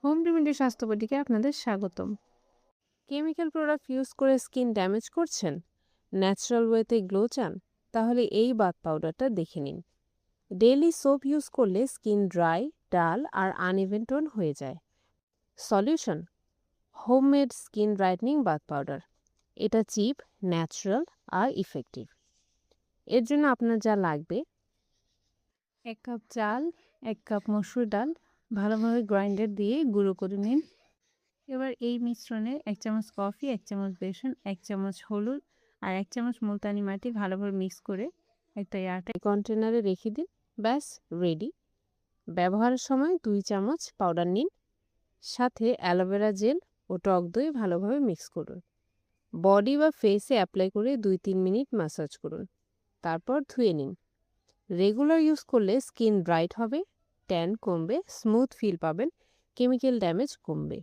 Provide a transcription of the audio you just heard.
Home remedy স্বাস্থ্যবিধিকে আপনাদের স্বাগতম। কেমিক্যাল প্রোডাক্ট ইউজ করে স্কিন ড্যামেজ করছেন, ন্যাচারাল ওয়েতে গ্লো চান, তাহলে এই বাথ পাউডারটা দেখে নিন। ডেইলি সোপ ইউজ করলে স্কিন ড্রাই, ডাল আর আনইভেন টোন হয়ে যায়। Solution: homemade skin brightening bath powder. এটা চিপ, ন্যাচারাল আর ইফেক্টিভ। এর জন্য আপনার যা লাগবে: 1 কাপ চাল, 1 কাপ মসুর ডাল ভালোভাবে গ্রাইন্ডার দিয়ে গুঁড়ো করে নিন। এবার এই মিশ্রণে 1 চামচ কফি, 1 চামচ বেসন, 1 চামচ হলুদ আর 1 চামচ মুলতানি মাটি ভালোভাবে মিক্স করে একটা এয়ারটাইট কন্টেনারে রেখে দিন। ব্যাস, রেডি। ব্যবহারের সময় 2 চামচ পাউডার নিন, সাথে অ্যালোভেরা জেল ও টক দই ভালোভাবে মিক্স করুন। বডি বা ফেসে অ্যাপ্লাই করে 2-3 মিনিট ম্যাসাজ করুন, তারপর ধুয়ে নিন। রেগুলার ইউজ করলে স্কিন ব্রাইট হবে, ট্যান কমবে, স্মুথ ফিল পাবেন, কেমিক্যাল ড্যামেজ কমবে।